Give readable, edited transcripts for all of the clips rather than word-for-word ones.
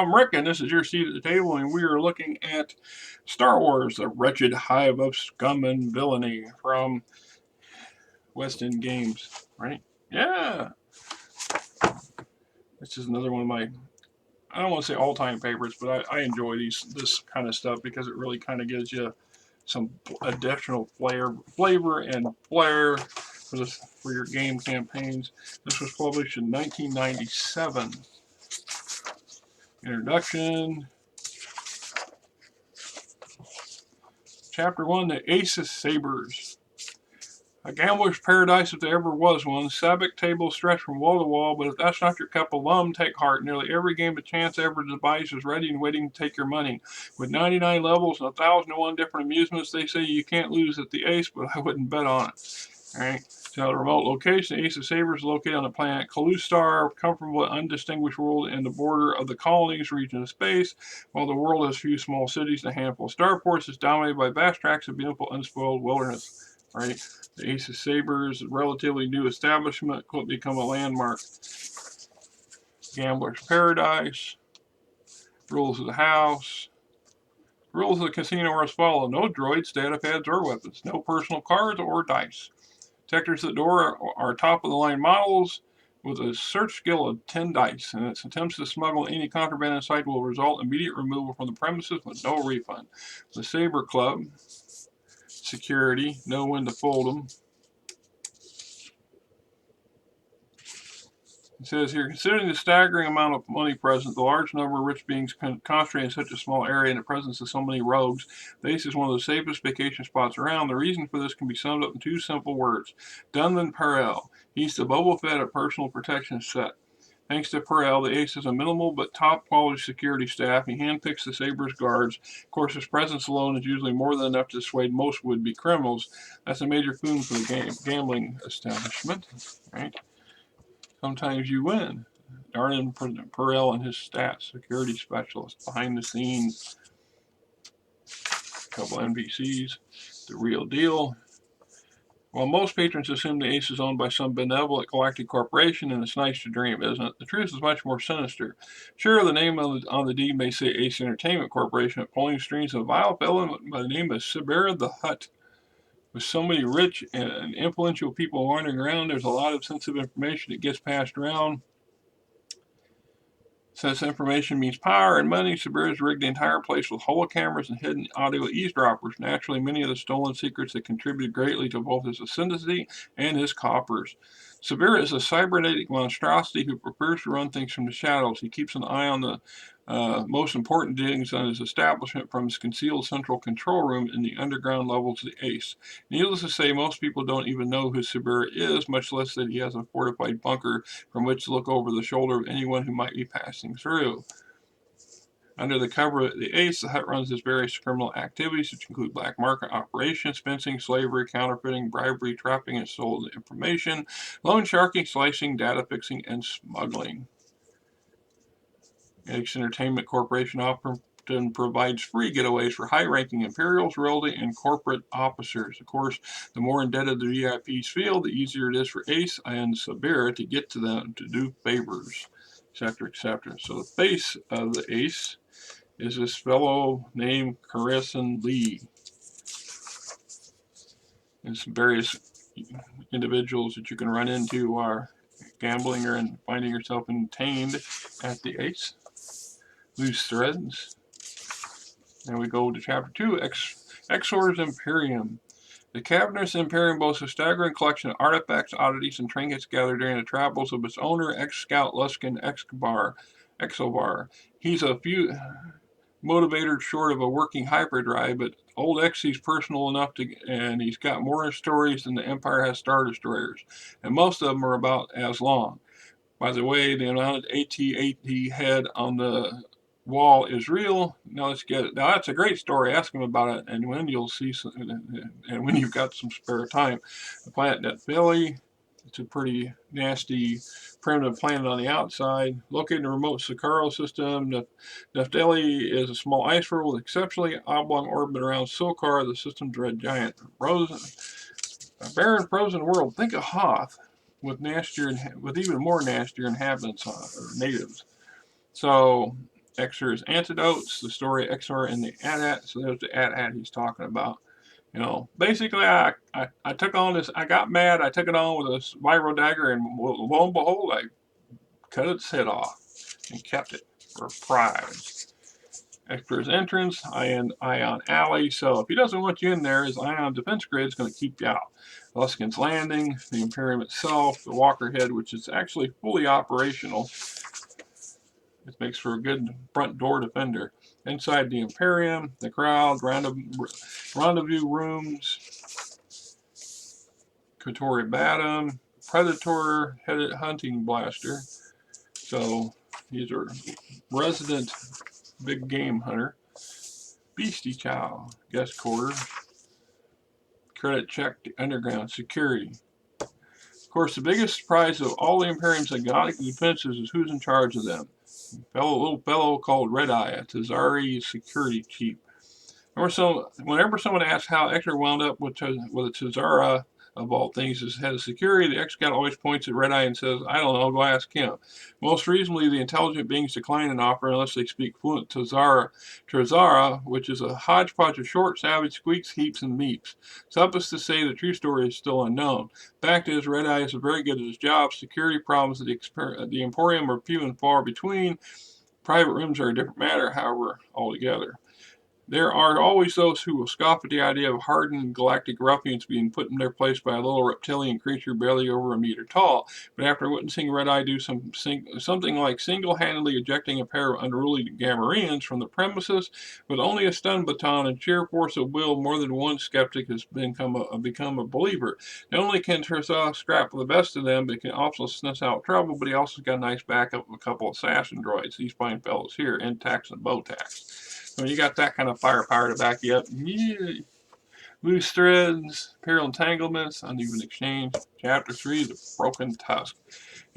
I'm Rick, and this is your seat at the table, and we are looking at Star Wars, The Wretched Hive of Scum and Villainy from West End Games, right? Yeah! This is another one of my, I don't want to say all-time favorites, but I enjoy this kind of stuff because it really kind of gives you some additional flavor and flair for your game campaigns. This was published in 1997. Introduction. Chapter 1, The Ace of Sabers. A gambler's paradise if there ever was one. Sabbac tables stretch from wall to wall, but if that's not your cup of lum, take heart. Nearly every game of chance ever devised is ready and waiting to take your money. With 99 levels and 1,001 different amusements, they say you can't lose at the Ace, but I wouldn't bet on it. Alright, so a remote location, the Ace of Sabers is located on the planet Kalustar, comfortable and undistinguished world in the border of the colonies region of space. While the world has few small cities and a handful of starports, it's dominated by vast tracts of beautiful, unspoiled wilderness. Right? The Ace of Sabers, a relatively new establishment, could become a landmark. Gambler's paradise. Rules of the house. Rules of the casino are as follows. No droids, data pads, or weapons. No personal cards or dice. Detectors at the door are top-of-the-line models with a search skill of 10 dice, and its attempts to smuggle any contraband in sight will result in immediate removal from the premises with no refund. The Saber Club. Security. Know when to fold them. It says here, considering the staggering amount of money present, the large number of rich beings concentrated in such a small area, and the presence of so many rogues, the Ace is one of the safest vacation spots around. The reason for this can be summed up in two simple words. Dunlan Perel. He's the Boba Fett of personal protection set. Thanks to Perel, the Ace has a minimal but top-quality security staff. He handpicks the Saber's guards. Of course, his presence alone is usually more than enough to dissuade most would-be criminals. That's a major boon for the gambling establishment, right? Sometimes you win. Darren Perel and his stats, security specialist, behind the scenes, a couple NPCs, the real deal. While most patrons assume the Ace is owned by some benevolent galactic corporation, and it's nice to dream, isn't it? The truth is much more sinister. Sure, the name on the deed may say Ace Entertainment Corporation, but pulling strings of a vile fellow by the name of Sabera the Hutt. With so many rich and influential people wandering around, there's a lot of sensitive information that gets passed around. Since information means power and money, Sabira's rigged the entire place with holocameras and hidden audio eavesdroppers. Naturally, many of the stolen secrets that contributed greatly to both his ascendancy and his coffers. Sabira is a cybernetic monstrosity who prefers to run things from the shadows. He keeps an eye on the most important things on his establishment from his concealed central control room in the underground levels of the Ace. Needless to say, most people don't even know who Sabira is, much less that he has a fortified bunker from which to look over the shoulder of anyone who might be passing through. Under the cover of the Ace, the Hut runs his various criminal activities, which include black market operations, fencing, slavery, counterfeiting, bribery, trapping, and stolen information, loan sharking, slicing, data fixing, and smuggling. Ace Entertainment Corporation often provides free getaways for high-ranking Imperials, royalty, and corporate officers. Of course, the more indebted the VIPs feel, the easier it is for Ace and Sabira to get to them to do favors, etc., etc. So the face of the Ace is this fellow named Carson Lee. And some various individuals that you can run into are gambling or finding yourself entangled at the Ace. Loose threads. And we go to Chapter 2, Exovar's Emporium. The cavernous Emporium boasts a staggering collection of artifacts, oddities, and trinkets gathered during the travels of its owner, ex-scout Luskin Exovar. He's a few motivated short of a working hyperdrive, but old Xy's personal enough and he's got more stories than the Empire has Star Destroyers. And most of them are about as long. By the way, the amount of AT-AT head on the wall is real. Now let's get it. Now that's a great story. Ask him about it, and when you'll see, and when you've got some spare time. The planet Nephili. It's a pretty nasty primitive planet on the outside. Located in the remote Sakaro system, Nephili is a small ice world with exceptionally oblong orbit around Silkar, the system's red giant. A barren frozen world. Think of Hoth with even more nastier inhabitants or natives. So Exor's antidotes, the story Exor and the AT-AT. So there's the AT-AT he's talking about. You know, basically, I took on this. I got mad. I took it on with a spiral dagger, and lo and behold, I cut its head off and kept it for pride. Extra's entrance, Ion Alley. So if he doesn't want you in there, his Ion defense grid is going to keep you out. Luskin's Landing, the Emporium itself, the Walker Head, which is actually fully operational. It makes for a good front door defender. Inside the Emporium, the crowd, rendezvous rooms, Kotori Batum, Predator headed hunting blaster. So these are resident big game hunter. Beastie Chow, guest quarter. Credit check to underground security. Of course, the biggest surprise of all the Emporium's exotic defenses is who's in charge of them. A little fellow called Red Eye, a Tazari security chief. Whenever someone asks how Exor wound up with a Tazara, of all things, as head of security, the ex-scout always points at Red Eye and says, I don't know, go ask him. Most reasonably, the intelligent beings decline an offer unless they speak fluent Tazara, which is a hodgepodge of short, savage squeaks, heaps, and meeps. Suffice to say, the true story is still unknown. Fact is, Red Eye is very good at his job. Security problems at the Emporium are few and far between. Private rooms are a different matter, however, altogether. There are always those who will scoff at the idea of hardened galactic ruffians being put in their place by a little reptilian creature barely over a meter tall, but after witnessing Red Eye do something like single-handedly ejecting a pair of unruly Gamorreans from the premises with only a stun baton and sheer force of will, more than one skeptic has become a believer. Not only can Terzah scrap the best of them, but he can also snuff out trouble, but he also got a nice backup of a couple of assassin droids, these fine fellows here, Intax and Botax. When you got that kind of firepower to back you up, yeah. Loose threads, imperial entanglements, uneven exchange. Chapter 3, the Broken Tusk.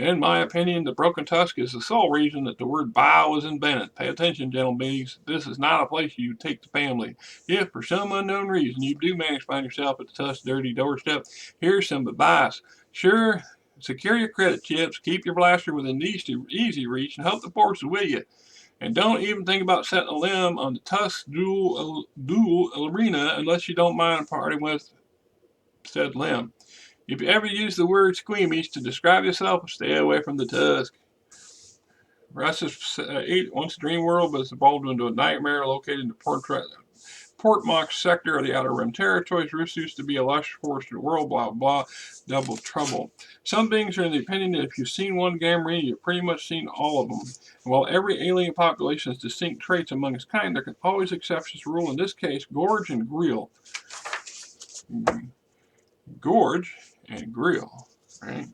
In my opinion, the Broken Tusk is the sole reason that the word bow was invented. Pay attention, gentle beings. This is not a place you take the family. If, for some unknown reason, you do manage to find yourself at the Tusk's dirty doorstep, here's some advice. Sure, secure your credit chips, keep your blaster within easy reach, and hope the force is with you. And don't even think about setting a limb on the Tusk dual arena unless you don't mind parting with said limb. If you ever use the word squeamish to describe yourself, stay away from the Tusk. Russ's 8 once a dream world, but it's evolved into a nightmare located in the Portmox sector of the Outer Rim territories. Rus used to be a lush forested world, blah, blah, double trouble. Some beings are in the opinion that if you've seen one Gamorrean, you've pretty much seen all of them. And while every alien population has distinct traits among its kind, there can always exceptions rule. In this case, Gorge and Grill. Gorge and Grill, right?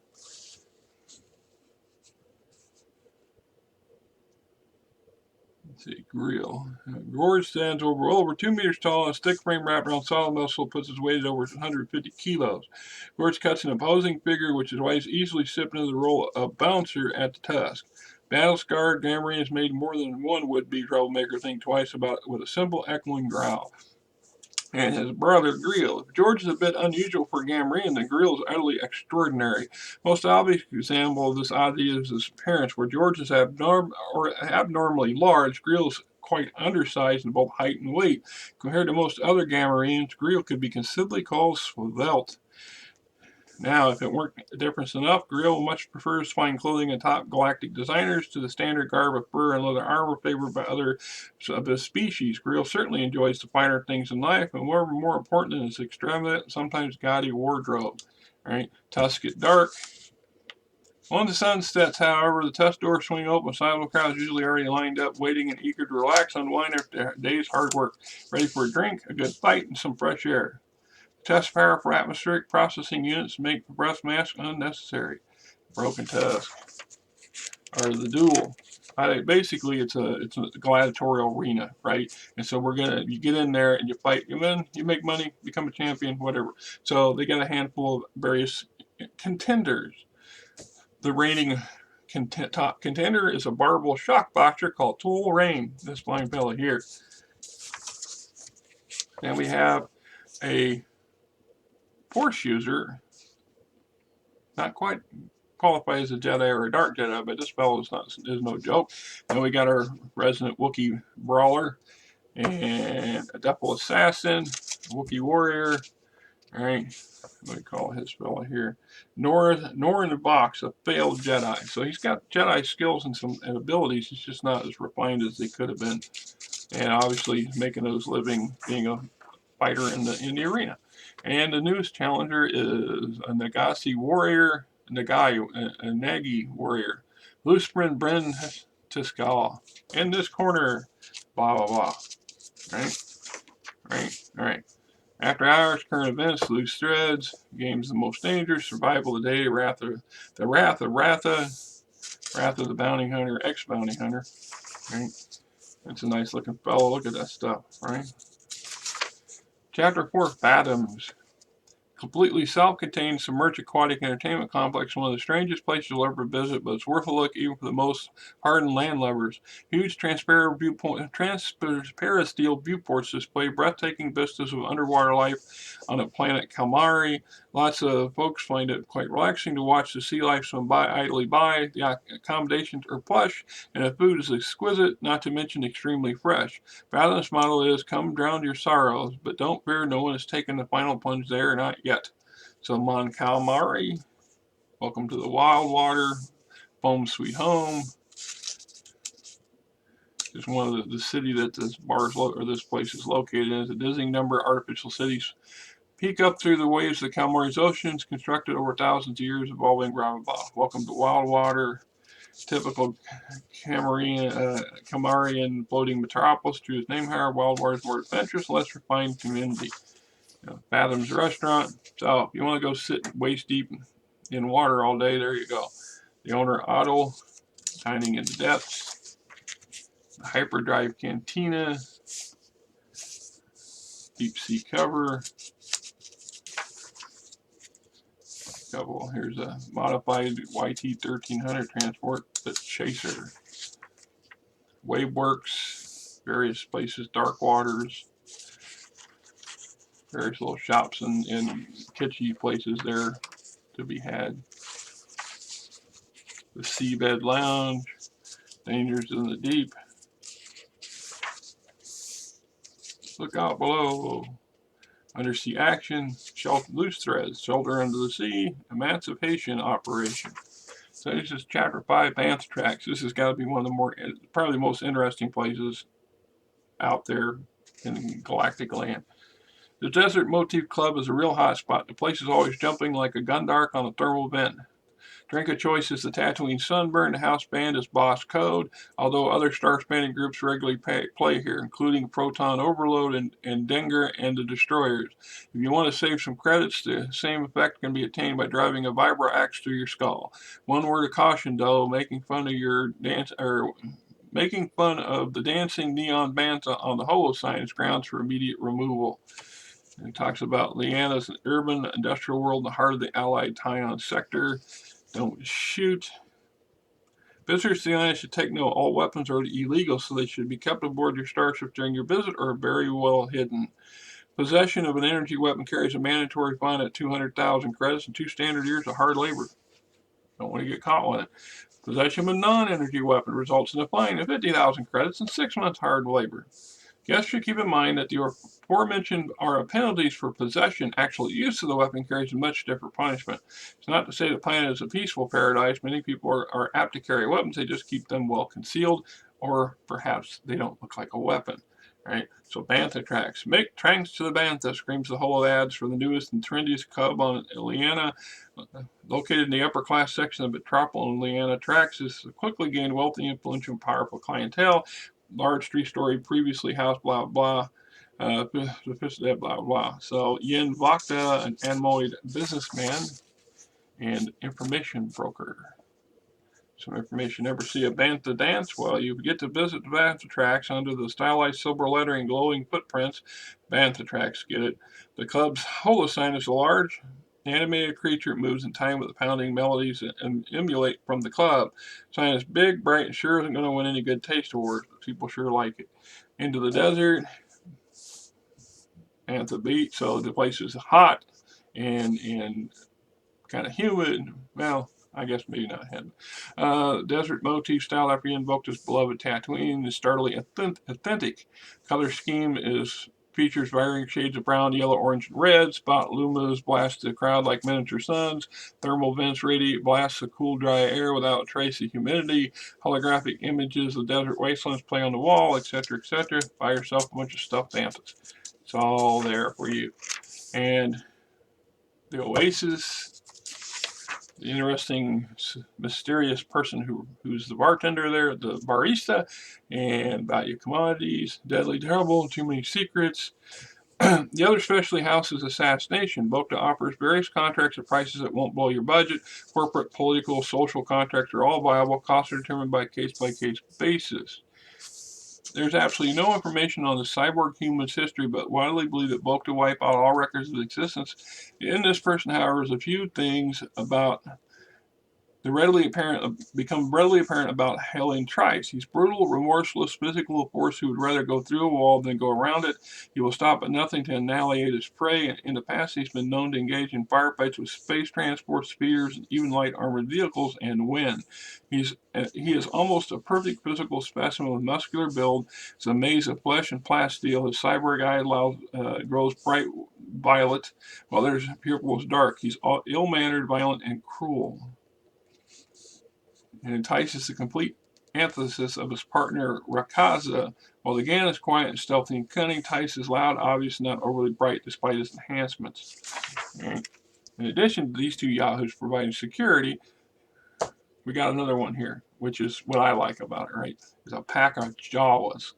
See, Grill. Gorge stands over 2 meters tall, and a stick frame wrapped around solid muscle puts his weight at over 150 kilos. Gorge cuts an imposing figure, which is why he's easily slipped into the role of bouncer at the Tusk. Battle-scarred Gamorrean has made more than one would-be troublemaker think twice about it with a simple echoing growl. And his brother, Grill. If George is a bit unusual for Gamorrean, then Grill is utterly extraordinary. Most obvious example of this oddity is his appearance, where George is abnormally large, Grill is quite undersized in both height and weight. Compared to most other Gamorreans, Grill could be considerably called svelte. Now, if it weren't a difference enough, Grill much prefers fine clothing and top galactic designers to the standard garb of fur and leather armor favored by others of his species. Grill certainly enjoys the finer things in life, and more important than his extravagant, sometimes gaudy wardrobe. Right? Tusk at dark. Once the sun sets, however, the Tusk doors swing open, sizable crowds usually already lined up, waiting and eager to relax, unwind after a day's hard work, ready for a drink, a good fight, and some fresh air. Test power for atmospheric processing units make the breath mask unnecessary. Broken Tusk. Or the duel. Basically, it's a gladiatorial arena, right? And so you get in there and you fight, you win, you make money, become a champion, whatever. So they got a handful of various contenders. The reigning top contender is a barbable shock boxer called Tool Rain, this fine fella here. Then we have a force user, not quite qualify as a Jedi or a Dark Jedi, but this fellow is no joke. And we got our resident Wookiee brawler and a Duffel assassin, Wookiee warrior. All right, what do we call his fella here? Nor in the box, a failed Jedi. So he's got Jedi skills and some abilities. He's just not as refined as they could have been. And obviously making those living being a fighter in the arena. And the newest challenger is a Nagasi warrior, a Nagi warrior, Lusprin Bryn Tiskal. In this corner, blah blah blah. Right. After hours, current events, loose threads, games the most dangerous, survival of the day, wrath of the bounty hunter, ex-bounty hunter. Right. It's a nice looking fellow. Look at that stuff, right? Chapter 4, Fathoms. Completely self-contained, submerged aquatic entertainment complex, one of the strangest places you'll ever visit, but it's worth a look even for the most hardened landlubbers. Huge transparent steel viewports display breathtaking vistas of underwater life on the planet Kalmari. Lots of folks find it quite relaxing to watch the sea life swim idly by. The accommodations are plush, and the food is exquisite, not to mention extremely fresh. Fathom's motto is, come drown your sorrows, but don't fear, no one has taken the final plunge there, not yet. So Mon Calamari, welcome to the wild water, home sweet home. It's one of the city that this place is located in. It's a dizzying number of artificial cities peek up through the waves of the Kalmari's oceans, constructed over thousands of years, evolving blah blah blah. Welcome to wild water. Typical Kamarian floating metropolis. True its name, however, wild water is more adventurous, less refined community. Fathom's restaurant. So if you want to go sit waist deep in water all day, there you go. The owner, Otto, dining in the depths. The hyperdrive cantina. Deep sea cover. Here's a modified YT 1300 transport, the Chaser. Waveworks, various places, dark waters, various little shops and kitschy places there to be had. The Seabed Lounge, dangers in the deep. Look out below. Undersea action, loose threads, shelter under the sea, emancipation operation. So this is Chapter 5, Bantha Traxx. This has got to be one of the probably the most interesting places out there in galactic land. The Desert Motif Club is a real hot spot. The place is always jumping like a gundark on a thermal vent. Drink of choice is the Tatooine Sunburn. The house band is Boss Code, although other star-spanning groups regularly play here, including Proton Overload and Dengar and the Destroyers. If you want to save some credits, the same effect can be attained by driving a vibro axe through your skull. One word of caution, though: making fun of the dancing neon bantha on the holo sign is grounds for immediate removal. And it talks about Liana's an urban industrial world in the heart of the Allied Tyon sector. Don't shoot. Visitors to the island should take note. All weapons are illegal, so they should be kept aboard your starship during your visit or very well hidden. Possession of an energy weapon carries a mandatory fine at 200,000 credits and 2 standard years of hard labor. Don't want to get caught with it. Possession of a non-energy weapon results in a fine of 50,000 credits and 6 months hard labor. Guests should keep in mind that the aforementioned are penalties for possession. Actual use of the weapon carries a much different punishment. It's not to say the planet is a peaceful paradise. Many people are apt to carry weapons. They just keep them well concealed, or perhaps they don't look like a weapon. Right? So Bantha Traxx. Make tranks to the Bantha, screams the holo ads for the newest and trendiest club on Liana. Located in the upper class section of Metropolitan Liana, Traxx has quickly gained wealthy, influential, and powerful clientele. Large 3-story previously house, blah blah, blah blah. So Yin Vakta, an Anmoid businessman and information broker. Some information: never see a Bantha dance? Well, you get to visit the Bantha Traxx under the stylized silver lettering, glowing footprints. Bantha Traxx, get it? The club's holo sign is a large animated creature. It moves in time with the pounding melodies and emulate from the club. Sign is big, bright, and sure isn't going to win any good taste awards, but people sure like it. Into the desert, Bantha Beach. So the place is hot and kind of humid. Well, I guess maybe not him. Desert motif style after he invoked his beloved Tatooine. The startlingly authentic color scheme features varying shades of brown, yellow, orange, and red. Spot lumas blast the crowd like miniature suns. Thermal vents radiate blasts of cool, dry air without a trace of humidity. Holographic images of desert wastelands play on the wall, etc., etc. Buy yourself a bunch of stuffed banthas. It's all there for you. And the Oasis, the interesting, mysterious person who's the bartender there, the barista, and value commodities, deadly terrible, too many secrets. The other specialty house is assassination. Bokta offers various contracts at prices that won't blow your budget. Corporate, political, social contracts are all viable. Costs are determined by case-by-case basis. There's absolutely no information on the cyborg human's history, but widely believed that Bokta wipe out all records of existence. In this person, however, is a few things about become readily apparent about Helen Trice. He's brutal, remorseless, physical force who would rather go through a wall than go around it. He will stop at nothing to annihilate his prey. In the past, he's been known to engage in firefights with space transport, speeders, and even light armored vehicles and win. He is almost a perfect physical specimen with muscular build. It's a maze of flesh and plasteel. His cyborg eye grows bright violet, while their pupil is dark. He's ill-mannered, violent, and cruel, and entices the complete antithesis of his partner Rakaza. While the Gan is quiet and stealthy and cunning, Tice is loud, obvious, and not overly bright despite his enhancements. And in addition to these two yahoos providing security, we got another one here, which is what I like about it, right? It's a pack of Jawas.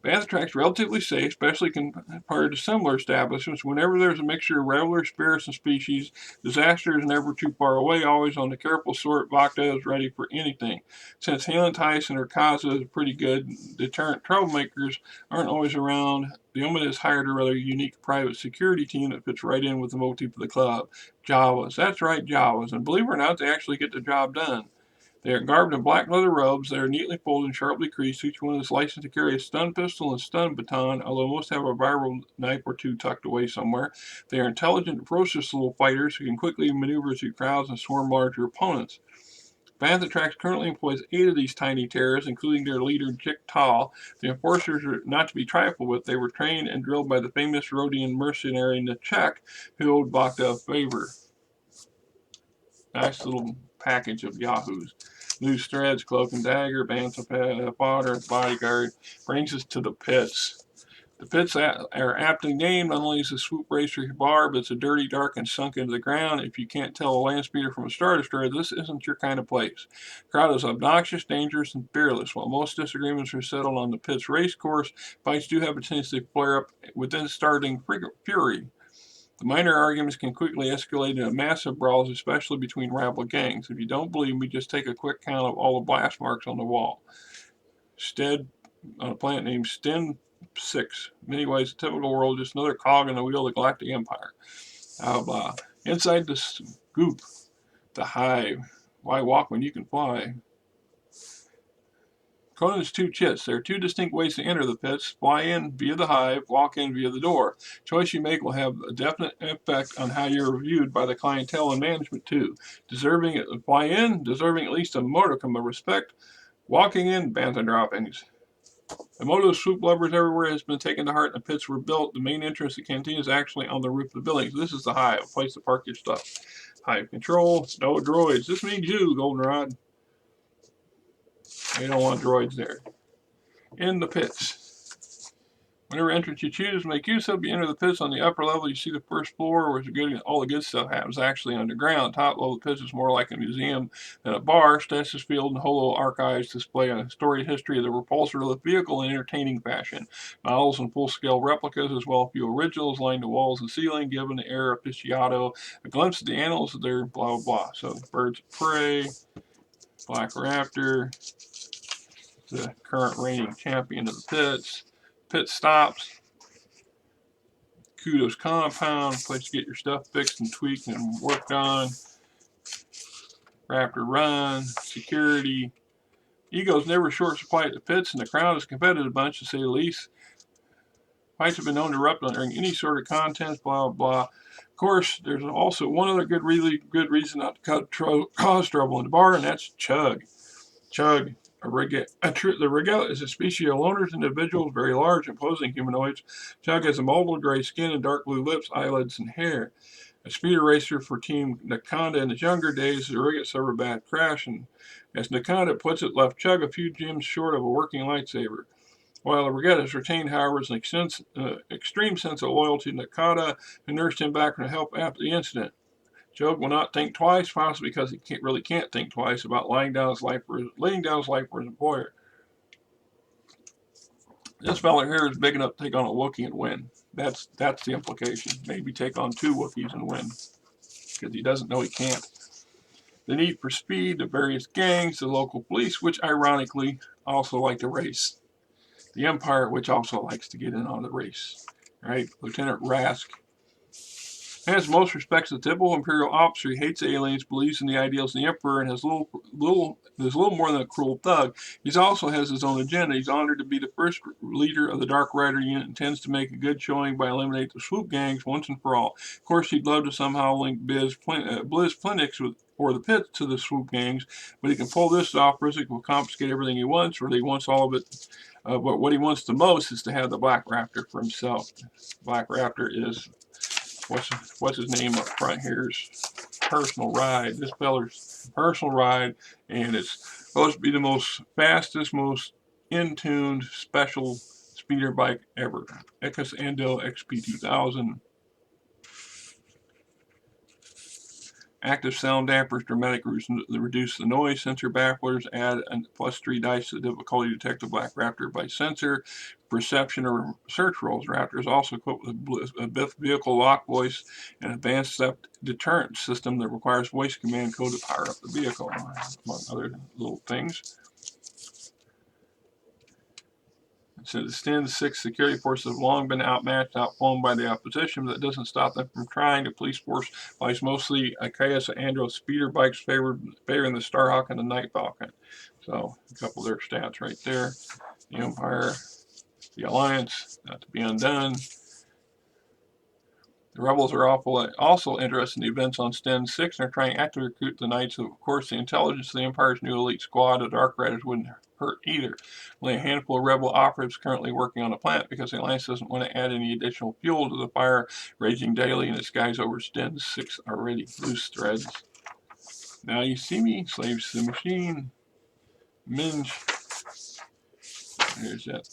Bantha Traxx relatively safe, especially compared to similar establishments. Whenever there's a mixture of regular spirits and species, disaster is never too far away, always on the careful sort. Bokta is ready for anything. Since Helen Tice and her Kaza is pretty good, deterrent troublemakers aren't always around. The Omen has hired a rather unique private security team that fits right in with the motif of the club. Jawas. That's right, Jawas. And believe it or not, they actually get the job done. They are garbed in black leather robes. They are neatly folded and sharply creased. Each one is licensed to carry a stun pistol and stun baton, although most have a viral knife or two tucked away somewhere. They are intelligent, ferocious little fighters who can quickly maneuver through crowds and swarm larger opponents. Bantha Traxx currently employs 8 of these tiny terrors, including their leader, Jik Tal. The enforcers are not to be trifled with. They were trained and drilled by the famous Rhodian mercenary Nachek, who owed Bokta a favor. Nice little package of yahoos. Loose threads, cloak and dagger, bantha fodder, bodyguard. Brings us to the pits. The pits are aptly named. Not only is a swoop racer bar, but it's a dirty, dark, and sunk into the ground. If you can't tell a land speeder from a Star Destroyer, this isn't your kind of place. The crowd is obnoxious, dangerous, and fearless. While most disagreements are settled on the pit's race course, fights do have a tendency to flare up within starting fury. The minor arguments can quickly escalate into massive brawls, especially between rival gangs. If you don't believe me, just take a quick count of all the blast marks on the wall. Stead, on a planet named Sten 6. In many ways, the typical world, just another cog in the wheel of the Galactic Empire. Blah. Inside the scoop, the hive. Why walk when you can fly? Conan's 2 chits. There are 2 distinct ways to enter the pits. Fly in via the hive, walk in via the door. Choice you make will have a definite effect on how you're viewed by the clientele and management too. Fly in, deserving at least a modicum of respect. Walking in, bantha droppings. The motto of swoop lovers everywhere has been taken to heart, and the pits were built. The main entrance to the canteen is actually on the roof of the building. So this is the hive, a place to park your stuff. Hive control, no droids. This means you, Goldenrod. They don't want droids there. In the pits. Whatever entrance you choose, make use of. You enter the pits on the upper level. You see the first floor where all the good stuff happens actually underground. Top level of the pits is more like a museum than a bar. Stasis field and holo archives display a storied history of the repulsor-lift vehicle in entertaining fashion. Models and full-scale replicas, as well as a few originals, line the walls and ceiling, giving the air aficionado a glimpse of the annals of their blah, blah, blah. So, birds of prey, Black Raptor, the current reigning champion of the pits. Pit stops. Kudos compound, place to get your stuff fixed and tweaked and worked on. Raptor run, security. Ego's never short supply at the pits, and the crowd is a competitive bunch to say the least. Fights have been known to erupt during any sort of contest, blah, blah. course, there's also one other really good reason not to cause trouble in the bar, and that's Chug. Chug, the regella is a species of loners individuals, very large, imposing humanoids. Chug has a mottled gray skin and dark blue lips, eyelids, and hair. A speeder racer for Team Nakanda in his younger days, the rig suffered a bad crash, and as Nakanda puts it, left Chug a few gems short of a working lightsaber. While the Regatta's retained, however, is an extreme sense of loyalty to Nakada, who nursed him back to help after the incident. Chug will not think twice, possibly because he can't think twice about laying down his life for his employer. This fella here is big enough to take on a Wookiee and win. That's the implication. Maybe take on 2 Wookiees and win, because he doesn't know he can't. The need for speed, the various gangs, the local police, which ironically also like to race. The Empire, which also likes to get in on the race. Right? Lieutenant Rask has most respects the typical Imperial officer. He hates aliens, believes in the ideals of the Emperor, and is little more than a cruel thug. He also has his own agenda. He's honored to be the first leader of the Dark Rider unit and intends to make a good showing by eliminating the swoop gangs once and for all. Of course, he'd love to somehow link Bliss Plenix or the Pits to the swoop gangs, but he can pull this off. Rizzik will confiscate everything he wants, or he wants all of it. But what he wants the most is to have the Black Raptor for himself. Black Raptor is... What's his name up front here is Personal Ride. This feller's Personal Ride, and it's supposed to be the most fastest, most in-tuned special speeder bike ever. Ecus Andil XP2000. Active sound dampers dramatically reduce the noise. Sensor bafflers add a +3 dice to the difficulty to detect the Black Raptor by sensor, perception, or search rolls. Raptor is also equipped with a vehicle lock voice and advanced theft deterrent system that requires voice command code to power up the vehicle, among other little things. So the Stand 6 security forces have long been outmatched, outflown by the opposition, but that doesn't stop them from trying. The police force lies mostly Chaos Andro speeder bikes favoring the Starhawk and the Night Falcon. So a couple of their stats right there. The Empire, the Alliance, not to be undone. The rebels are also interested in the events on Sten 6 and are trying to actively recruit the Knights. Of course, the intelligence of the Empire's new elite squad of Dark Riders wouldn't hurt either. Only a handful of rebel operatives currently working on the plant because the Alliance doesn't want to add any additional fuel to the fire raging daily in the skies over Sten 6 already. Loose threads. Now you see me, slaves to the machine. Minge.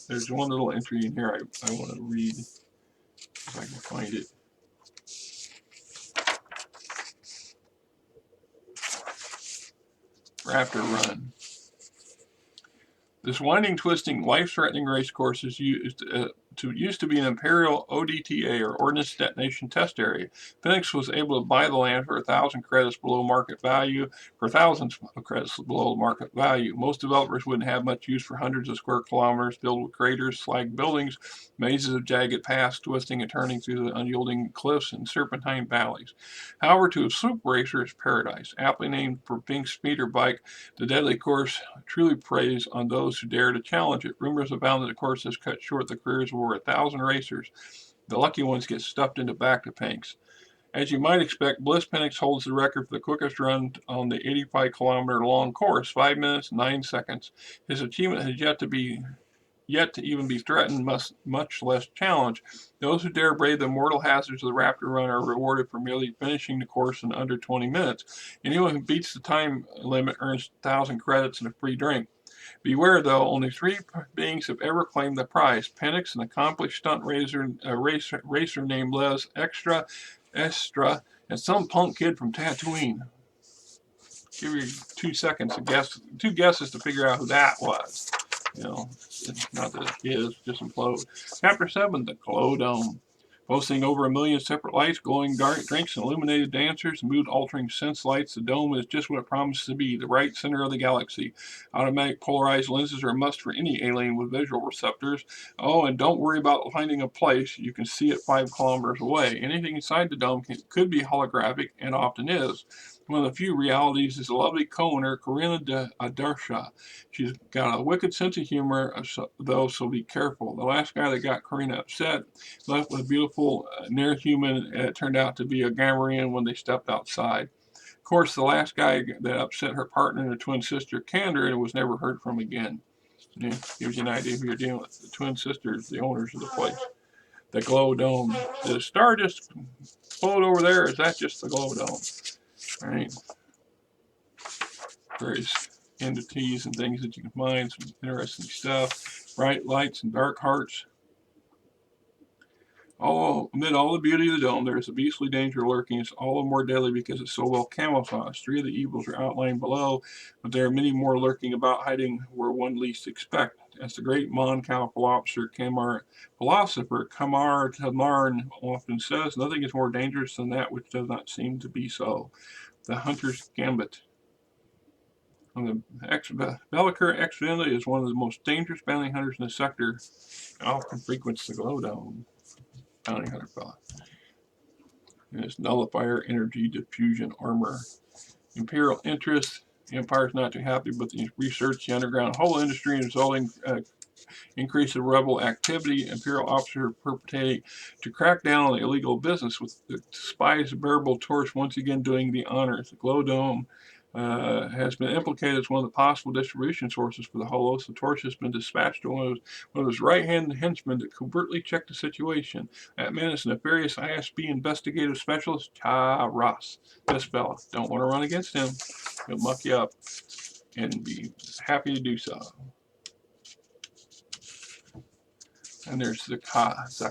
There's one little entry in here I want to read if I can find it. Raptor Run. This winding, twisting, life-threatening race course is used to be an Imperial ODTA, or Ordnance Detonation Test Area. Phoenix was able to buy the land for 1,000 credits below market value, for thousands of credits below market value. Most developers wouldn't have much use for hundreds of square kilometers filled with craters, slag buildings, mazes of jagged paths, twisting and turning through the unyielding cliffs and serpentine valleys. However, to a swoop racer, it's paradise. Aptly named for Pink's speeder bike, the deadly course truly preys on those who dare to challenge it. Rumors abound that the course has cut short the careers of over 1,000 racers. The lucky ones get stuffed into back to Pinks. As you might expect, Bliss Penix holds the record for the quickest run on the 85-kilometer long course, 5 minutes, 9 seconds. His achievement has yet to even be threatened, much less challenged. Those who dare brave the mortal hazards of the Raptor Run are rewarded for merely finishing the course in under 20 minutes. Anyone who beats the time limit earns 1,000 credits and a free drink. Beware, though, only 3 beings have ever claimed the prize. Penix, an accomplished stunt racer named Les Estra, and some punk kid from Tatooine. Give you 2 seconds to guess, 2 guesses to figure out who that was. You know, it's not that it is, just implode. Chapter 7, the Glow Dome. Boasting over 1 million separate lights, glowing dark drinks, and illuminated dancers, mood-altering sense lights, the dome is just what it promises to be, the right center of the galaxy. Automatic polarized lenses are a must for any alien with visual receptors. Oh, and don't worry about finding a place. You can see it 5 kilometers away. Anything inside the dome could be holographic, and often is. One of the few realities is a lovely co-owner, Corinna de Adarsha. She's got a wicked sense of humor, though, so be careful. The last guy that got Corinna upset left with a beautiful near-human, and it turned out to be a Gamorrean when they stepped outside. Of course, the last guy that upset her partner and her twin sister, Candor, and was never heard from again. Yeah, gives you an idea who you're dealing with. The twin sisters, the owners of the place. The glow dome. Did a star just float over there, or is that just the glow dome? All right. Various entities and things that you can find, some interesting stuff. Bright lights and dark hearts. Amid all the beauty of the dome, there is a beastly danger lurking. It's all the more deadly because it's so well camouflaged. 3 of the evils are outlined below, but there are many more lurking about, hiding where one least expect. As the great Mon Cal philosopher Kamar Tamarn often says, nothing is more dangerous than that which does not seem to be so. The Hunter's Gambit. On the Belliker accidentally is one of the most dangerous bounty hunters in the sector. Often frequents the glow dome. Bounty hunter fella. And his nullifier energy diffusion armor. Imperial interest. The Empire's not too happy with the research, the underground whole industry, and resulting increase of rebel activity. Imperial officers perpetrating to crack down on the illegal business, with the spies bearable torch once again doing the honors. The glow dome has been implicated as one of the possible distribution sources for the holos. The torch has been dispatched to one of his right-hand henchmen to covertly check the situation. That man is nefarious ISB investigative specialist Ta Ross. This fella. Don't want to run against him. He'll muck you up and be happy to do so. And there's Zacchaeus.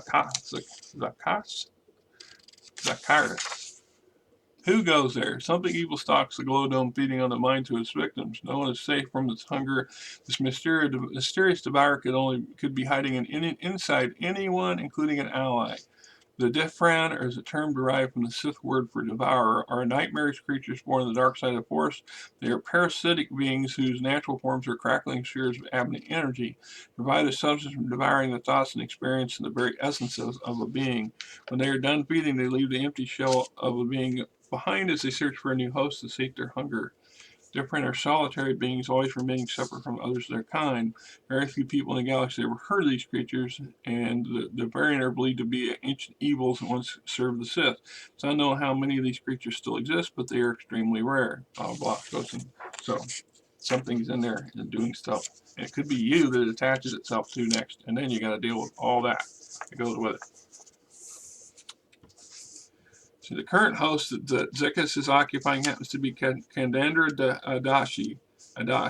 Who goes there? Something evil stalks the glow dome, feeding on the minds of its victims. No one is safe from its hunger. This mysterious devourer could be hiding inside anyone, including an ally. The Defran, or is a term derived from the Sith word for devourer, are nightmarish creatures born in the dark side of the Force. They are parasitic beings whose natural forms are crackling spheres of abundant energy, provide a substance for devouring the thoughts and experience and the very essence of a being. When they are done feeding, they leave the empty shell of a being behind as they search for a new host to sate their hunger. Different or solitary beings, always remaining separate from others of their kind. Very few people in the galaxy ever heard of these creatures, and the variant are believed to be ancient evils that once served the Sith. It's unknown how many of these creatures still exist, but they are extremely rare. So something's in there and doing stuff. And it could be you that it attaches itself to next, and then you got to deal with all that goes with it. So the current host that Zekis is occupying happens to be Candandra Adash.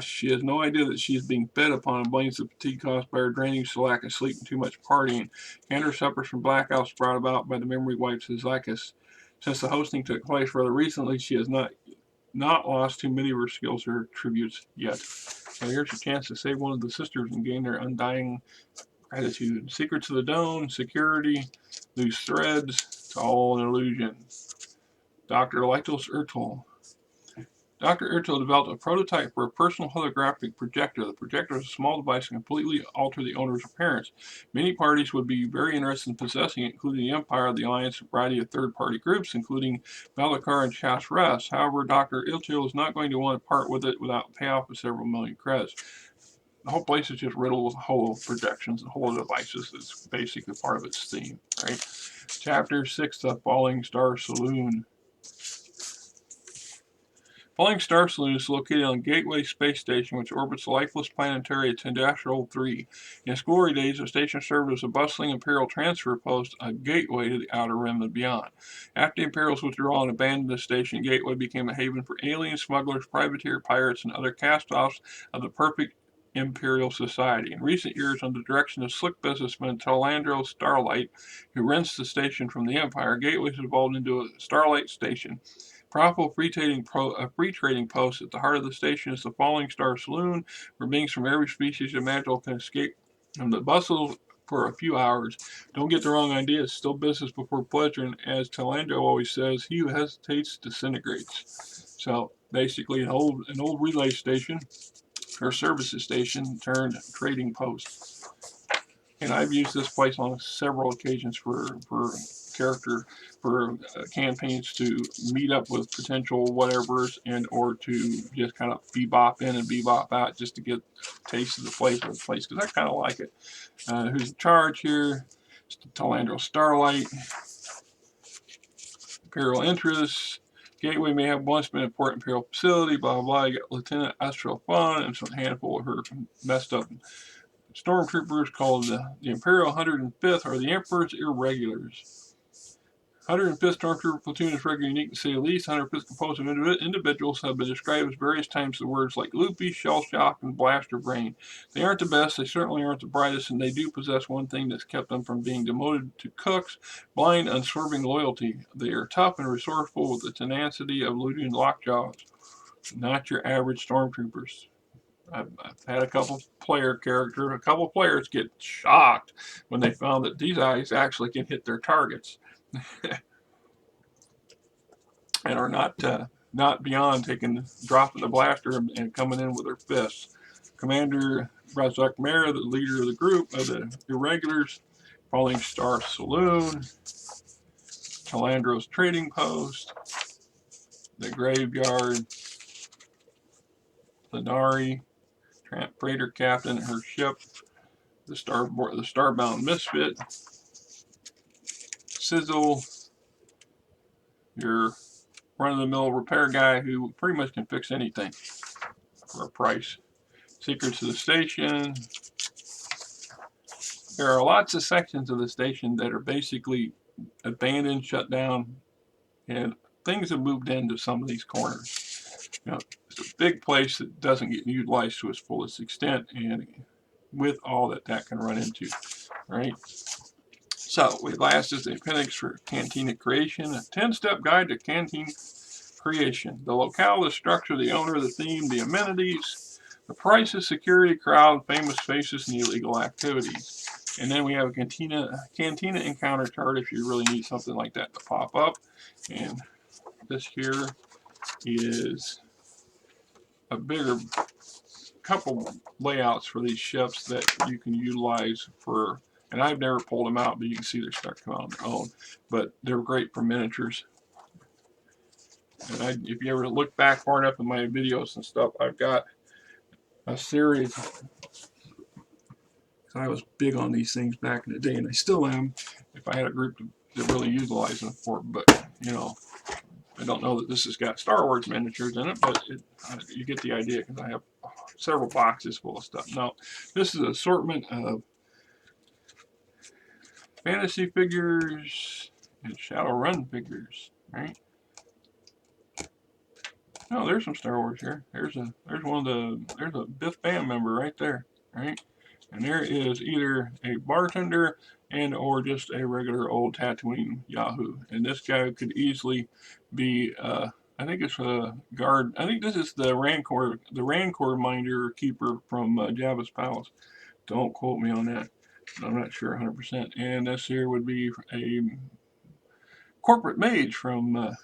She has no idea that she is being fed upon and blames the fatigue caused by her draining lack of sleep and too much partying. Candor suffers from blackouts brought about by the memory wipes of Zekis. Since the hosting took place rather recently, she has not lost too many of her skills or attributes yet. So here's your chance to save one of the sisters and gain their undying gratitude. Secrets of the Dome, security, loose threads. It's all an illusion. Dr. Lytos Ertl. Dr. Ertl developed a prototype for a personal holographic projector. The projector is a small device that can completely alter the owner's appearance. Many parties would be very interested in possessing it, including the Empire, the Alliance, a variety of third-party groups, including Malakar and Chas Res. However, Dr. Ertl is not going to want to part with it without payoff of several million credits. The whole place is just riddled with holo projections and holo devices. It's basically part of its theme, right? Chapter 6, The Falling Star Saloon. Falling Star Saloon is located on Gateway Space Station, which orbits the lifeless planetary at Tendashol 3. In its glory days, the station served as a bustling Imperial transfer post, a gateway to the Outer Rim and beyond. After the Imperials withdrew and abandoned the station, Gateway became a haven for aliens, smugglers, privateer, pirates, and other cast-offs of the perfect Imperial society. In recent years, under the direction of slick businessman Talandro Starlight, who rents the station from the Empire, Gateway has evolved into a Starlight Station. Profitable free trading post at the heart of the station is the Falling Star Saloon, where beings from every species imaginable can escape from the bustle for a few hours. Don't get the wrong idea, it's still business before pleasure, and as Talandro always says, he who hesitates disintegrates. So basically an old relay station, or services station turned trading post. And I've used this place on several occasions for campaigns to meet up with potential whatevers and or to just kind of bebop in and bebop out just to get a taste of the flavor of the place, because I kind of like it. Who's in charge here? Talandro Starlight. Imperial interests. Gateway may have once been an important Imperial facility, blah, blah, blah. You got Lieutenant Astral Fun and some handful of her messed up stormtroopers called the Imperial 105th, or the Emperor's Irregulars. 105th Stormtrooper platoon is regularly unique to say the least. 105th composed of individuals have been described as various times with words like loopy, shell shock, and blaster brain. They aren't the best, they certainly aren't the brightest, and they do possess one thing that's kept them from being demoted to cooks: blind, unswerving loyalty. They are tough and resourceful with the tenacity of looting lockjaws. Not your average stormtroopers. I've had a couple players get shocked when they found that these guys actually can hit their targets. And are not beyond dropping the blaster and coming in with their fists. Commander Razak Mara, the leader of the group of the Irregulars, Falling Star Saloon, Talandro's Trading Post, the Graveyard, Lenari, Tramp Freighter Captain, her ship, the Starbound Misfit, Sizzle, your run-of-the-mill repair guy who pretty much can fix anything for a price. Secrets of the Station. There are lots of sections of the station that are basically abandoned, shut down, and things have moved into some of these corners. You know, it's a big place that doesn't get utilized to its fullest extent, and with all that can run into, right? So, last is the appendix for Cantina Creation, a 10-step guide to Cantina Creation. The locale, the structure, the owner, the theme, the amenities, the prices, security, crowd, famous faces, and illegal activities. And then we have a cantina encounter chart if you really need something like that to pop up. And this here is a bigger couple layouts for these ships that you can utilize for, and I've never pulled them out, but you can see they're starting to come out on their own. But they're great for miniatures. And if you ever look back far enough in my videos and stuff, I've got a series. I was big on these things back in the day, and I still am if I had a group to really utilize them for. But, you know, I don't know that this has got Star Wars miniatures in it, but you get the idea, because I have several boxes full of stuff. Now, this is an assortment of fantasy figures and Shadowrun figures, right? Oh, there's some Star Wars here. There's a Biff Bam member right there, right? And there is either a bartender and or just a regular old Tatooine Yahoo. And this guy could easily be, I think it's a guard. I think this is the Rancor minder keeper from Jabba's Palace. Don't quote me on that. I'm not sure 100%. And this here would be a corporate mage from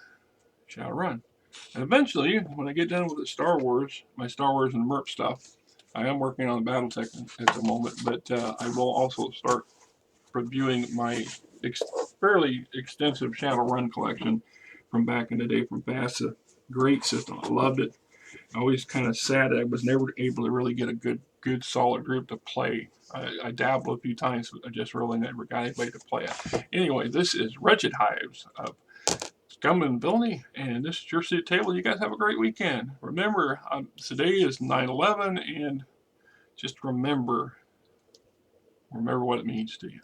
Shadowrun. And eventually, when I get done with my Star Wars and Merp stuff, I am working on the Battletech at the moment, but I will also start reviewing my fairly extensive Shadowrun collection from back in the day from Bantha. Great system. I loved it. Always kind of sad that I was never able to really get a good solid group to play. I dabbled a few times, but I just really never got anybody to play it. Anyway, this is Wretched Hives of Scum and Villainy, and this is your seat table. You guys have a great weekend. Remember, today is 9/11, and just remember what it means to you.